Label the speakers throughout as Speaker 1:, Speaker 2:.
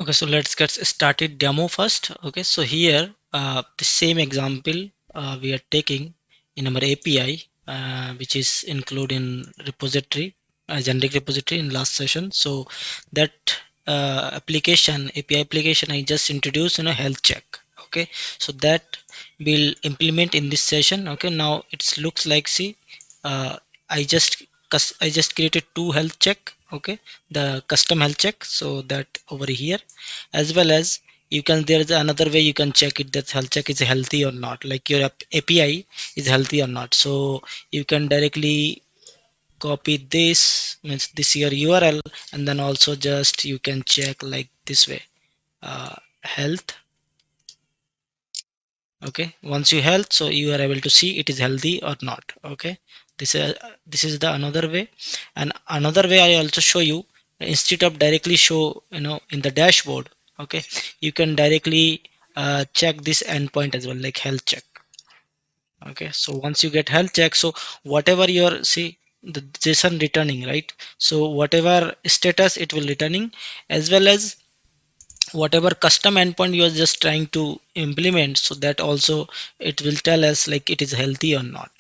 Speaker 1: Okay, so let's get started demo first. Okay, so here the same example we are taking in our API, which is included in repository, generic repository in last session. So that application, API application, I just introduced, health check. Okay, so that will implement in this session. Okay, now it looks like, see, uh, I just I just created two health check. Okay, the custom health check, so that over here, as well as you can, there is another way you can check it, that health check is healthy or not, like your API is healthy or not. So you can directly copy this, means this your URL, and then also just you can check like this way, health. Okay, once you health, so you are able to see it is healthy or not. Okay, this is the another way. And another way I also show you, instead of directly show, in the dashboard. Okay, you can directly check this endpoint as well, like health check. Okay, so once you get health check, so whatever your, see, the JSON returning, right? So whatever status it will returning, as well as whatever custom endpoint you are just trying to implement, so that also it will tell us like it is healthy or not.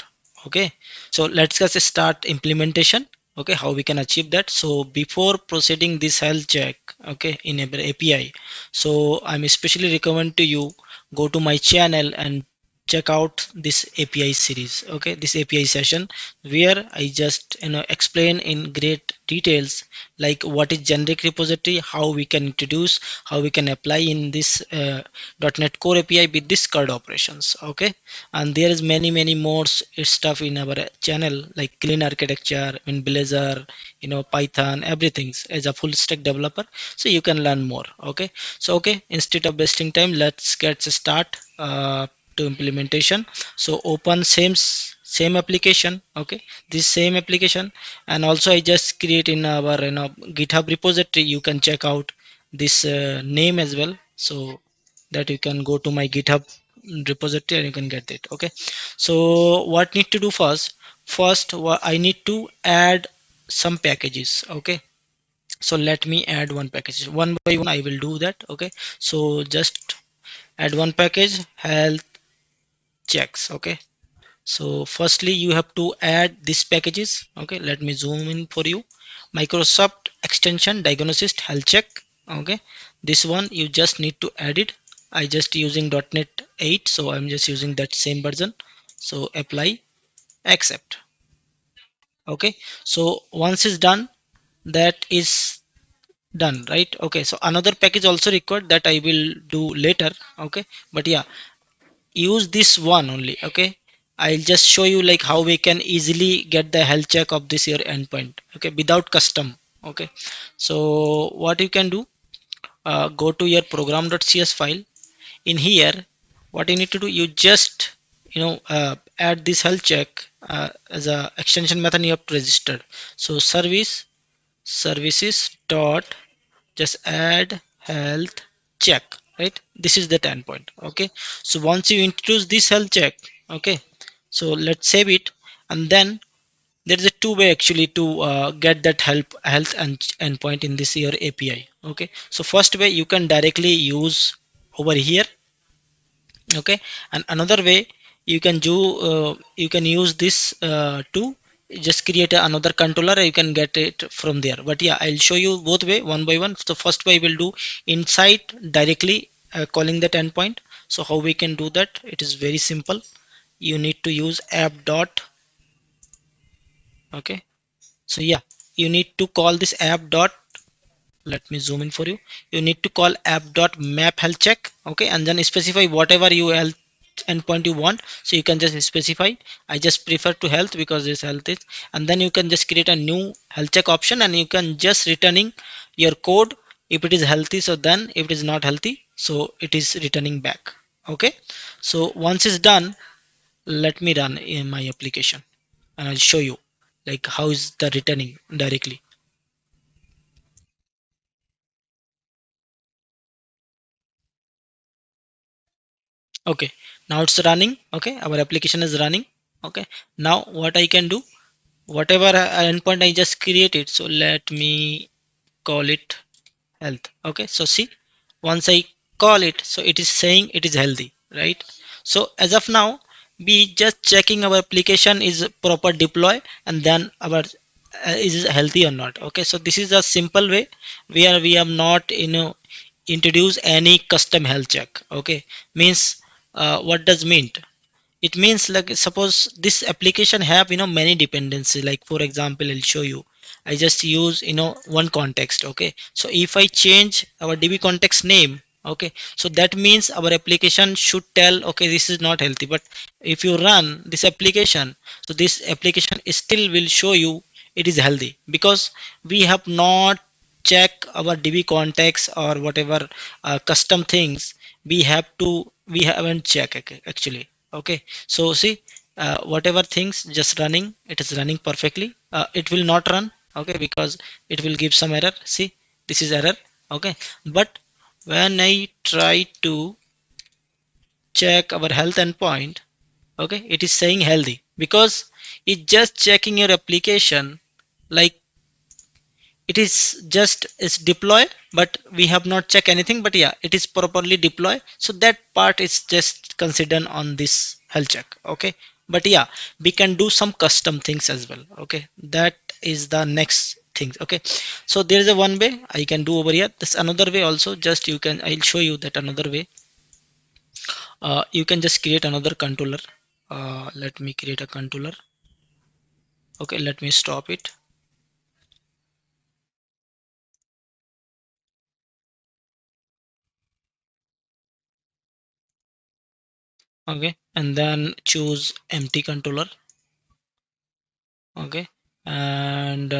Speaker 1: Okay, so let's just start implementation. Okay, how we can achieve that. So before proceeding this health check, okay, in our API, so I'm especially recommend to you, go to my channel and check out this API series. Okay, this API session where I just explain in great details like what is generic repository, how we can introduce, how we can apply in this .NET Core API with this CRUD operations. Okay, and there is many more stuff in our channel, like clean architecture in Blazor, Python, everything as a full stack developer. So you can learn more. Okay, so okay, instead of wasting time, let's get start to implementation. So open same application. Okay, this same application, and also I just create in our GitHub repository. You can check out this name as well, so that you can go to my GitHub repository and you can get it. Okay, so what need to do first, I need to add some packages. Okay, so let me add one package one by one, I will do that. Okay, so just add one package, health checks. Okay, so firstly you have to add these packages. Okay, let me zoom in for you. Microsoft extension diagnosist health check. Okay, this one you just need to add it. I just using .NET 8, so I'm just using that same version. So apply, accept. Okay, so once it's done, that is done, right? Okay, so another package also required, that I will do later. Okay, but yeah, use this one only. Okay, I'll just show you like how we can easily get the health check of this your endpoint. Okay, without custom. Okay, so what you can do, go to your program.cs file. In here, what you need to do, you just add this health check as a extension method you have to register. So services dot just add health check, right? This is the endpoint. Okay, so once you introduce this health check, okay, so let's save it. And then there is a two way actually to get that health and endpoint in this your API. Okay, so first way you can directly use over here. Okay, and another way you can do, you can use this to just create another controller, you can get it from there. But yeah, I'll show you both way one by one. So first way we'll do inside directly calling that endpoint. So how we can do that, it is very simple. You need to use app dot. Okay, so yeah, you need to call this app dot, let me zoom in for you. You need to call app dot map health check. Okay, and then specify whatever you health endpoint you want. So you can just specify, I just prefer to health because this health is. And then you can just create a new health check option, and you can just returning your code if it is healthy. So then if it is not healthy, so it is returning back. Okay, so once it's done, let me run in my application and I'll show you like how is the returning directly. Okay, now it's running. Okay, our application is running. Okay, now what I can do, whatever endpoint I just created, so let me call it health. Okay, so see, once I call it, so it is saying it is healthy, right? So as of now, we just checking our application is proper deploy, and then our is it healthy or not. Okay, so this is a simple way where we have not introduce any custom health check. Okay, means what does mean? It means like suppose this application have many dependency, like for example I'll show you. I just use one context. Okay, so if I change our db context name, okay, so that means our application should tell okay this is not healthy. But if you run this application, so this application still will show you it is healthy, because we have not check our db context or whatever custom things we haven't checked actually. Okay, so see, whatever things just running, it is running perfectly. It will not run, okay, because it will give some error. See, this is error. Okay, but when I try to check our health endpoint, okay, it is saying healthy, because it just checking your application, like it is just is deploy, but we have not checked anything. But yeah, it is properly deploy, so that part is just considered on this health check. Okay, but yeah, we can do some custom things as well. Okay, that is the next thing. Okay, so there is a one way I can do over here. This another way also, just you can, I'll show you that another way. You can just create another controller. Let me create a controller. Okay, let me stop it. Okay, and then choose empty controller. Okay, and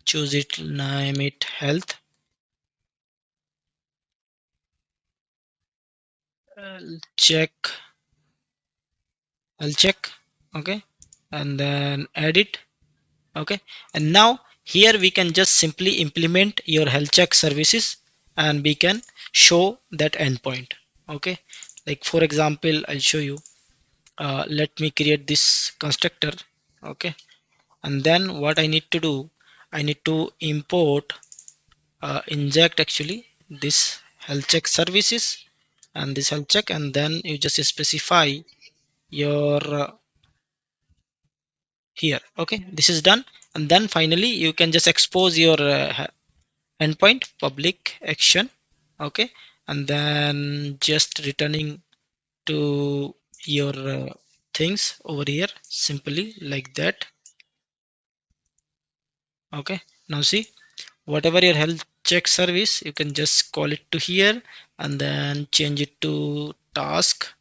Speaker 1: choose it, name it health. Check, I'll check. Okay, and then edit. Okay, and now here we can just simply implement your health check services, and we can show that endpoint. Okay, like for example I'll show you. Let me create this constructor. Okay, and then what I need to do, I need to import inject actually this health check services and this health check, and then you just specify your here. Okay, this is done. And then finally you can just expose your endpoint public action. Okay, and then just returning to your things over here simply like that. Okay, now see, whatever your health check service, you can just call it to here, and then change it to task,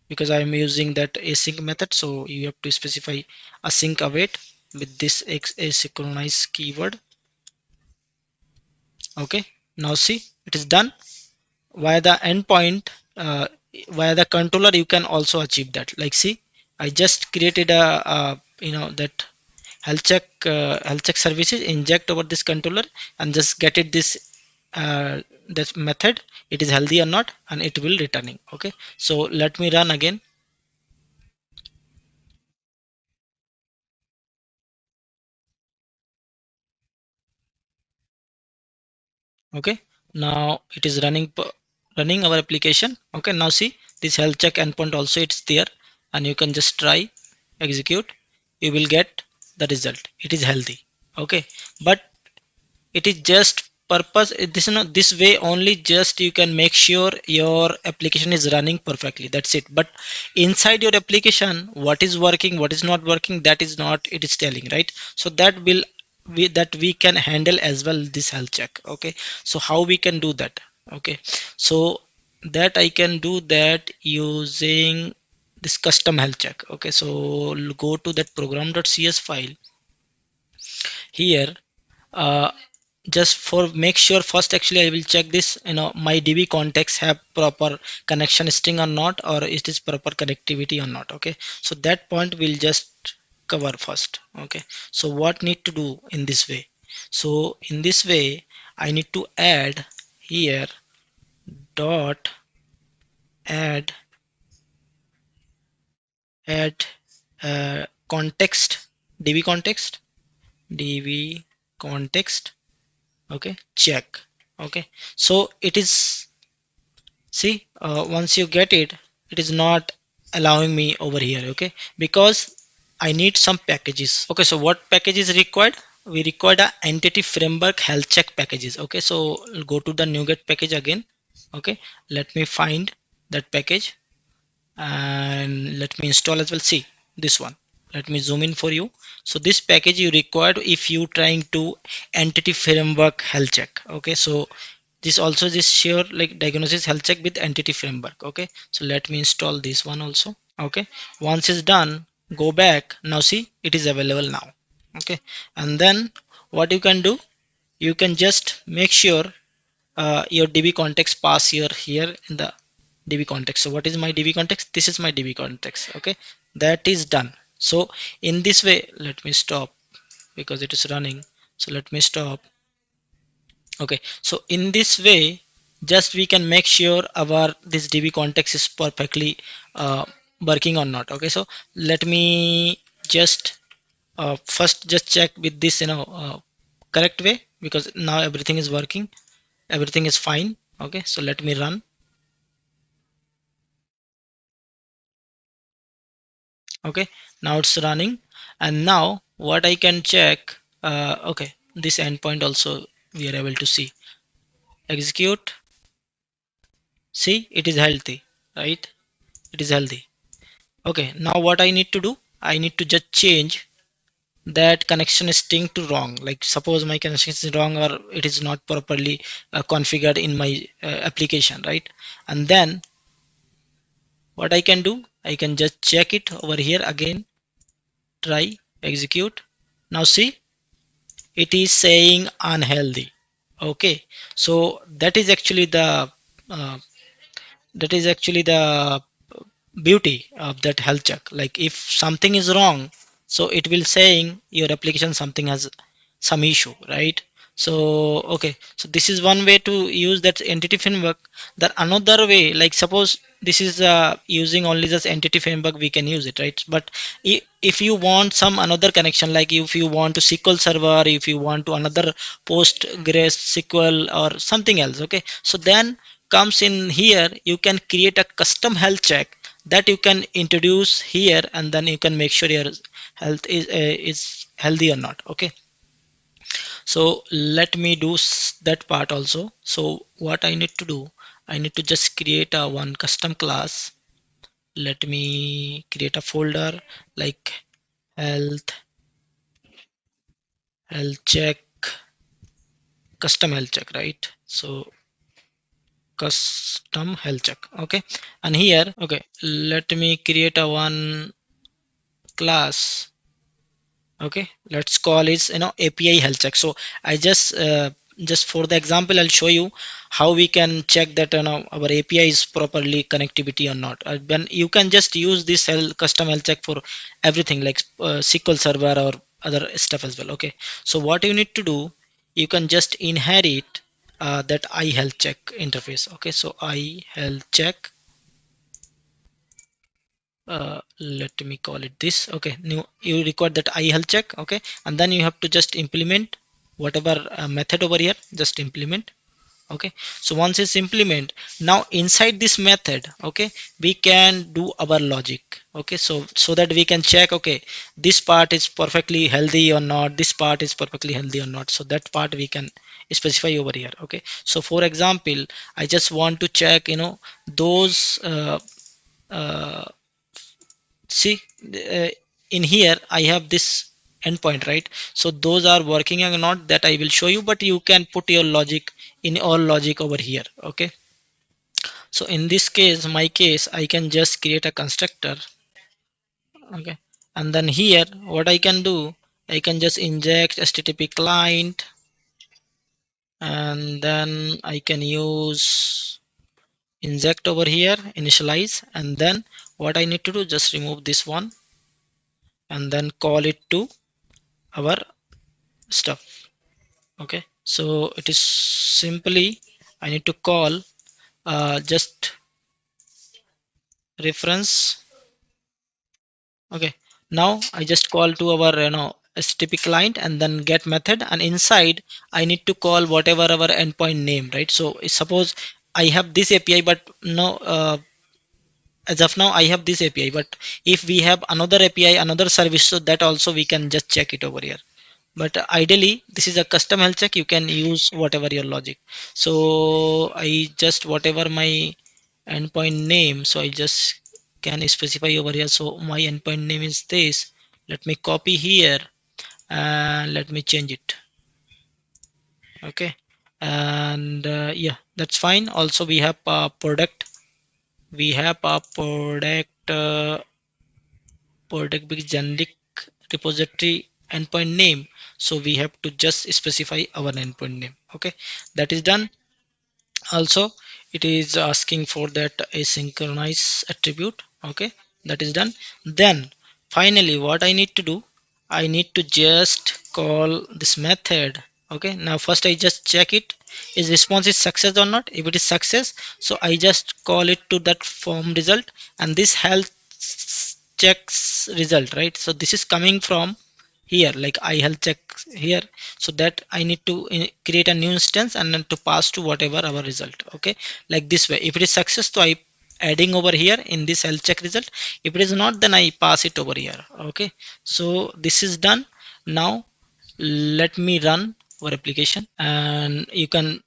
Speaker 1: because I am using that async method. So you have to specify async await with this asynchronous keyword. Okay, now see, it is done. Via the endpoint, uh, via the controller, you can also achieve that. Like see, I just created that health check services, inject over this controller, and just get it this method, it is healthy or not, and it will returning. Okay, so let me run again. Okay, now it is running our application. Okay, now see, this health check endpoint also it's there, and you can just try execute. You will get the result, it is healthy. Okay, but it is just purpose this is not this way only, just you can make sure your application is running perfectly, that's it. But inside your application, what is working, what is not working, that is not it is telling, right? So that we can handle as well this health check. Okay, so how we can do that? Okay, so that I can do that using this custom health check. Okay, so go to that program.cs file here. uh, just for make sure first, actually I will check this, my db context have proper connection string or not, or it is proper connectivity or not. Okay, so that point we'll just cover first. Okay, so what need to do in this way? So in this way, I need to add here dot add add context, db context. Okay, check. Okay, so it is, see, once you get it, it is not allowing me over here. Okay, because I need some packages. Okay, so what package is required? We required a entity framework health check packages. Okay, so go to the NuGet package again. Okay, let me find that package and let me install as well. See this one, let me zoom in for you. So this package you required if you trying to entity framework health check. Okay, so this also this share like diagnosis health check with entity framework. Okay, so let me install this one also. Okay, once it's done, go back. Now see, it is available now. Okay, and then what you can do, you can just make sure your db context pass here in the db context. So what is my db context? This is my db context. Okay, that is done. So in this way, let me stop because it is running. So let me stop. Okay, so in this way, just we can make sure our this db context is perfectly uh, working or not. Okay, so let me just first just check with this correct way, because now everything is working, everything is fine. Okay, so let me run. Okay, now it's running. And now what I can check, okay, this endpoint also we are able to see. Execute. See, it is healthy, right? It is healthy. Okay, now what I need to do, I need to just change that connection string to wrong. Like suppose my connection is wrong or it is not properly configured in my application, right? And then what I can do, I can just check it over here again, try, execute. Now see, it is saying unhealthy. Okay, so uh, that is actually the beauty of that health check. Like if something is wrong, so it will saying your application something has some issue, right? So okay, so this is one way to use that entity framework. That another way, like suppose this is using only this entity framework, we can use it, right? But if you want some another connection, like if you want to SQL server, if you want to another Postgres SQL or something else. Okay, so then comes in here, you can create a custom health check that you can introduce here, and then you can make sure your health is healthy or not. Okay, so let me do that part also. So what I need to do, I need to just create a one custom class. Let me create a folder like health health check, custom health check, right? So custom health check. Okay, and here, okay, let me create a one class. Okay, let's call it API health check. So I just for the example, I'll show you how we can check that our API is properly connectivity or not. Then you can just use this custom health check for everything like SQL server or other stuff as well. Okay, so what you need to do, you can just inherit that I health check interface. Okay, so I health check, let me call it this. Okay, new, you record that I health check. Okay, and then you have to just implement whatever method over here, just implement. Okay, so once it's implement, now inside this method, okay, we can do our logic. Okay, so that we can check, okay, this part is perfectly healthy or not, this part is perfectly healthy or not. So that part we can specify over here. Okay, so for example, I just want to check those uh, see, uh, in here I have this endpoint, right? So those are working or not, that I will show you, but you can put your logic in all logic over here. Okay, so in this case, my case, I can just create a constructor. Okay, and then here what I can do, I can just inject http client, and then I can use inject over here, initialize, and then what I need to do, just remove this one and then call it to our stuff. Okay, so it is simply, I need to call just reference. Okay, now I just call to our HTTP client and then get method, and inside I need to call whatever our endpoint name, right? So suppose I have this API, but no, as of now I have this API, but if we have another API, another service, so that also we can just check it over here. But ideally this is a custom health check, you can use whatever your logic. So I just whatever my endpoint name, so I just can specify over here. So my endpoint name is this. Let me copy here and let me change it. Okay, and yeah, that's fine. Also we have a product, we have a product big generic repository endpoint name, so we have to just specify our endpoint name. Okay, that is done. Also it is asking for that asynchronous attribute. Okay, that is done. Then finally what I need to do, I need to just call this method. Okay, now first I just check it, is response is success or not. If it is success, so I just call it to that form result, and this health checks result, right? So this is coming from here, like I health check here, so that I need to create a new instance and then to pass to whatever our result. Okay, like this way, if it is success, so I adding over here in this health check result. If it is not, then I pass it over here. Okay, so this is done. Now let me run our application, and you can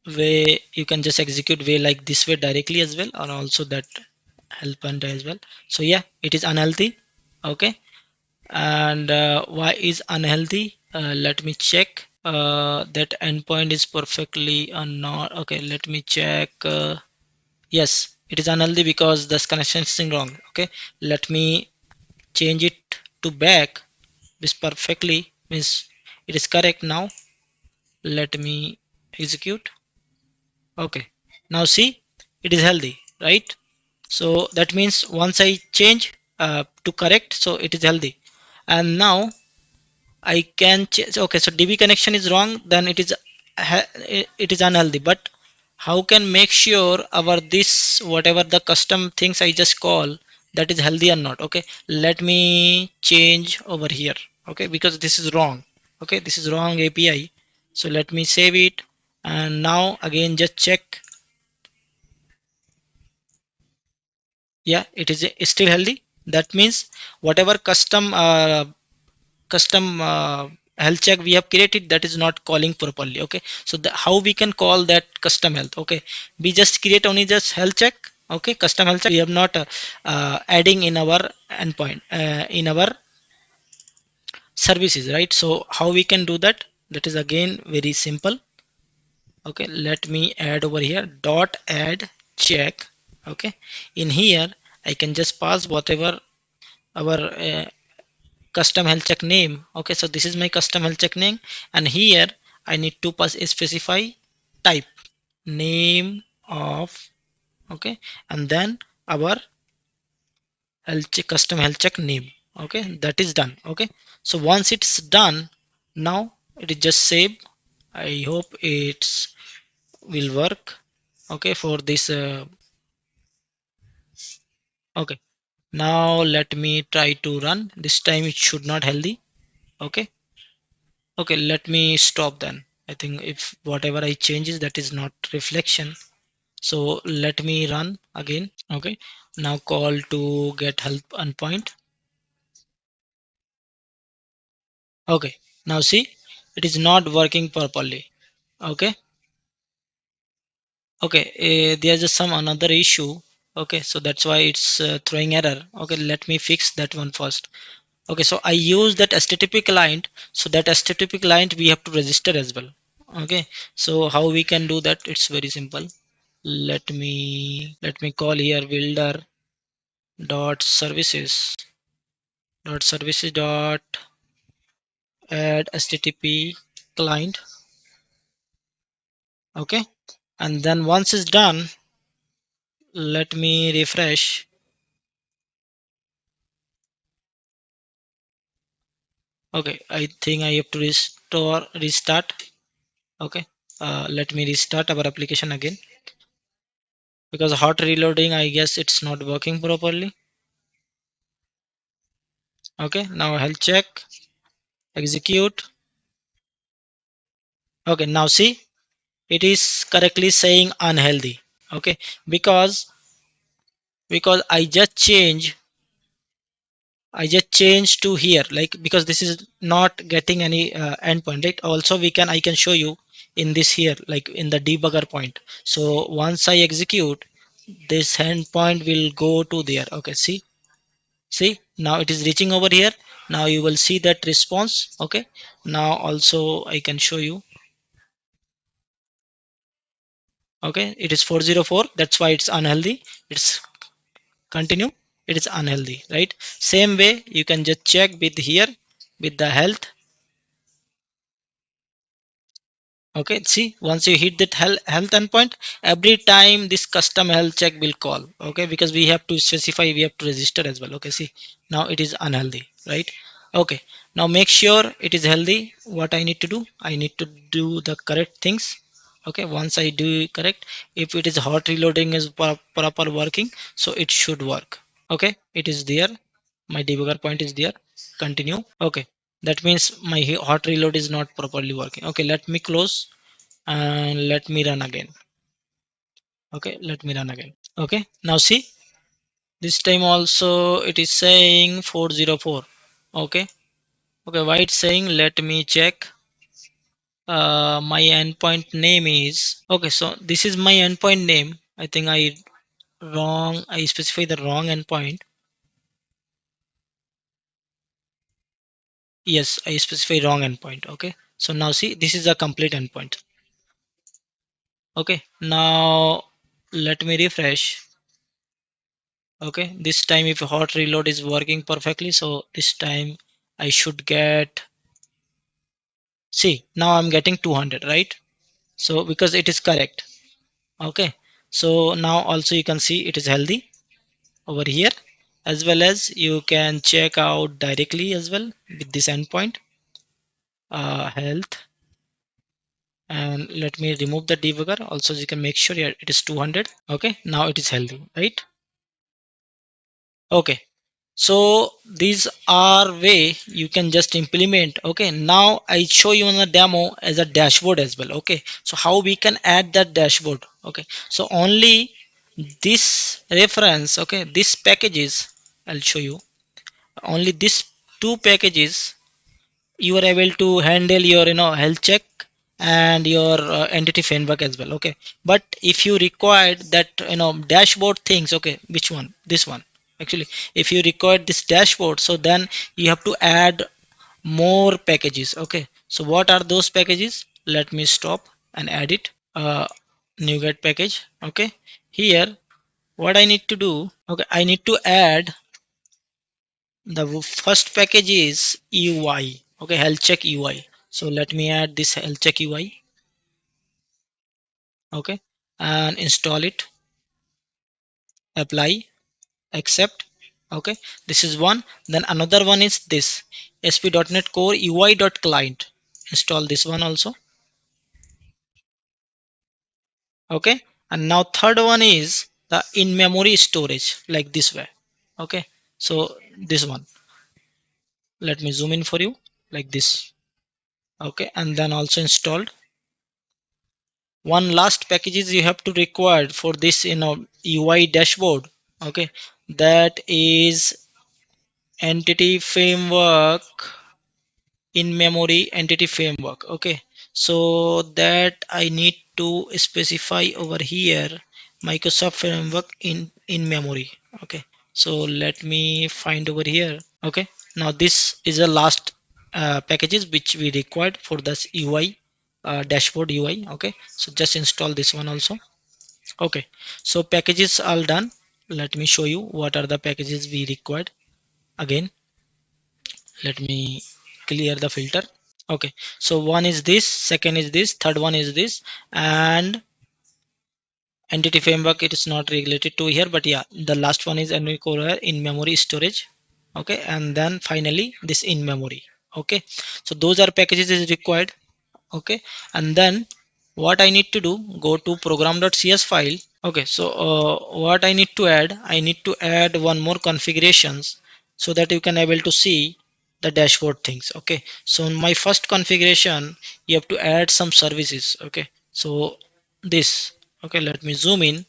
Speaker 1: just execute way like this way directly as well, or also that help and as well. So yeah, it is unhealthy. Okay, and why is unhealthy, let me check. That endpoint is perfectly not okay. Let me check. Yes, it is unhealthy because this connection is wrong. Okay, let me change it to back. This perfectly means it is correct. Now let me execute. Okay, now see, it is healthy, right? So that means once I change to correct, so it is healthy. And now I can change. Okay, so DB connection is wrong, then it is it is unhealthy. But how can make sure our this whatever the custom things I just call, that is healthy or not? Okay, let me change over here. Okay, because this is wrong. Okay, this is wrong API. So let me save it, and now again just check. Yeah, it is still healthy. That means whatever custom health check we have created, that is not calling properly. Okay, so how we can call that custom health? Okay, we just create only just health check. Okay, custom health check we have not adding in our endpoint in our services, right? So how we can do that? That is again very simple. Okay, let me add over here dot add check. Okay, in here I can just pass whatever our custom health check name. Okay, so this is my custom health check name, and here I need to pass specify type name of. Okay, and then our health check, custom health check name. Okay, that is done. Okay, so once it's done, now it is just save. I hope it's will work. Okay, for this okay, now let me try to run. This time it should not healthy. Okay, okay, let me stop then. I think if whatever I changes, that is not reflection. So let me run again. Okay, now call to get help endpoint. Okay, now see, it is not working properly. Okay, okay, there's just some another issue. Okay, so that's why it's throwing error. Okay, let me fix that one first. Okay, so I use that HTTP client. So that HTTP client we have to register as well. Okay, so how we can do that? It's very simple. Let me call here builder dot services dot add HTTP client. Okay, and then once it's done, let me refresh. Okay, I think I have to restart. Okay, let me restart our application again, because hot reloading, I guess it's not working properly. Okay, now health check. execute. Okay, now see, it is correctly saying unhealthy. Okay, because I just changed to here, like, because this is not getting any endpoint, right? Also I can show you in this here, like in the debugger point. So once I execute, this endpoint will go to there. Okay, see, now it is reaching over here. Now you will see that response. Okay, now also I can show you. Okay, it is 404, that's why it's unhealthy. It's continue, it is unhealthy, right? Same way you can just check with here, with the health. Okay, see, once you hit that health endpoint, every time this custom health check will call. Okay, because we have to specify, we have to register as well. Okay, see, now it is unhealthy, right? Okay, now make sure it is healthy. What I need to do, I need to do the correct things. Okay, once I do correct, if it is hot reloading is proper working, so it should work. Okay, it is there, my debugger point is there. Continue. Okay, that means my hot reload is not properly working. Okay, let me close and let me run again. Okay, let me run again. Okay, now see, this time also it is saying 404. Okay, okay, why it's saying, let me check. My endpoint name is, okay, so this is my endpoint name. I think I specify the wrong endpoint. Yes, I specify wrong endpoint. Okay, so now see, this is a complete endpoint. Okay, now let me refresh. Okay, this time if hot reload is working perfectly, so this time I should get, see, now I'm getting 200, right? So because it is correct. Okay, so now also you can see it is healthy over here, as well as you can check out directly as well with this endpoint, health. And let me remove the debugger also, so you can make sure, yeah, it is 200. Okay, now it is healthy, right? Okay, so these are way you can just implement. Okay, now I show you on a demo as a dashboard as well. Okay, so how we can add that dashboard. Okay, so only this reference, okay, this packages, I'll show you, only this two packages you are able to handle your health check and your entity framework as well. Okay, but if you require that dashboard things, okay, which one, this one, actually, if you require this dashboard, so then you have to add more packages. Okay, so what are those packages? Let me stop and add it. NuGet package. Okay, here what I need to do, okay, I need to add the first package is UI. Okay, health check UI. So let me add this health check UI. Okay, and install it, apply, accept. Okay, this is one. Then another one is this ASP.NET Core UI.client. Install this one also. Okay, and now third one is the in-memory storage, like this way. Okay, so this one. Let me zoom in for you, like this. Okay, and then also installed. One last packages you have to require for this UI dashboard. Okay, that is entity framework, in memory entity framework. Okay, so that I need to specify over here, Microsoft framework in memory. Okay, so let me find over here. Okay, now this is the last packages which we required for this UI, dashboard UI. Okay, so just install this one also. Okay, so packages all done. Let me show you what are the packages we required. Again, let me clear the filter. Okay, so one is this, second is this, third one is this, and entity framework it is not related to here, but yeah, the last one is NVCore in memory storage. Okay, and then finally this in memory. Okay, so those are packages is required. Okay, and then what I need to do, go to program.cs file. Okay, so what I need to add one more configurations, so that you can able to see the dashboard things. Okay, so in my first configuration you have to add some services. Okay, so this, okay, let me zoom in.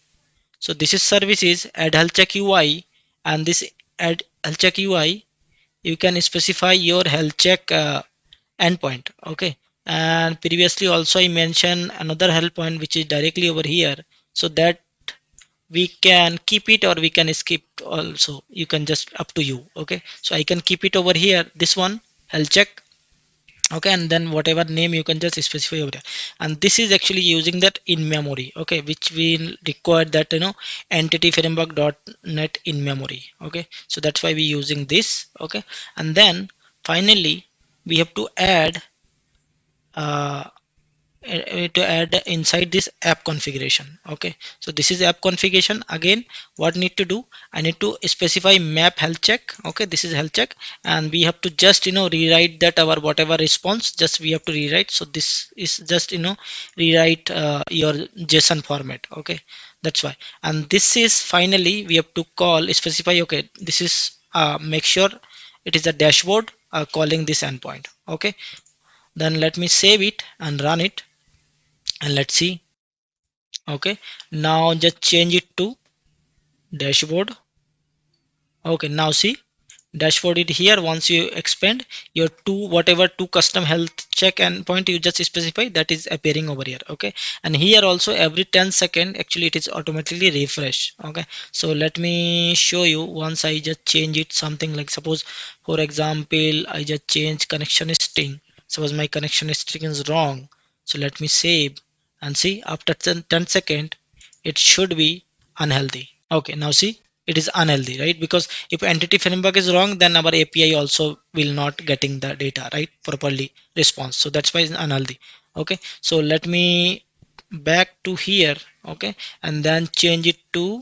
Speaker 1: So this is services, add health check UI, and this add health check UI, you can specify your health check endpoint. Okay, and previously also I mentioned another health point which is directly over here, so that we can keep it or we can skip also, you can just up to you. Okay, so I can keep it over here, this one, health check. Okay, and then whatever name you can just specify over there, and this is actually using that in memory. Okay, which will require that, entity framework.net in memory. Okay, so that's why we're using this. Okay, and then finally we have to add uh, to add inside this app configuration. Okay, so this is app configuration. Again, what need to do, I need to specify map health check. Okay, this is health check, and we have to just rewrite that our whatever response, just we have to rewrite. So this is just rewrite your JSON format. Okay, that's why. And this is finally we have to call specify. Okay, this is make sure it is a dashboard calling this endpoint. Okay, then let me save it and run it, and let's see. Okay, now just change it to dashboard. Okay, now see, dashboard it here. Once you expand your two whatever two custom health check endpoint you just specify, that is appearing over here. Okay, and here also every 10 seconds actually it is automatically refresh. Okay, so let me show you. Once I just change it something like, suppose for example I just change connection string. Suppose my connection string is wrong, so let me save and see. After 10 seconds it should be unhealthy. Okay, now see, it is unhealthy, right? Because if entity framework is wrong, then our API also will not getting the data right properly response. So that's why it's unhealthy. Okay, so let me back to here. Okay, and then change it to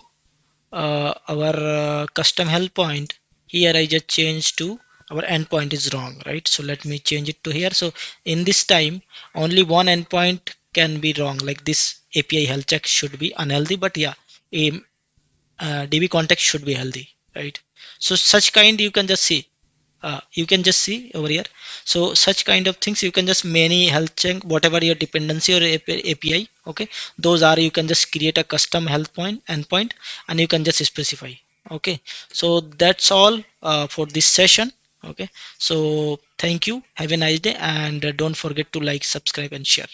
Speaker 1: our custom health point. Here I just changed to our endpoint is wrong, right? So let me change it to here. So in this time only one endpoint can be wrong, like this API health check should be unhealthy, but yeah, DB context should be healthy, right? So such kind you can just see, you can just see over here. So such kind of things you can just many health check whatever your dependency or API. Okay, those are, you can just create a custom health point endpoint and you can just specify. Okay, so that's all for this session. Okay, so thank you, have a nice day, and don't forget to like, subscribe and share.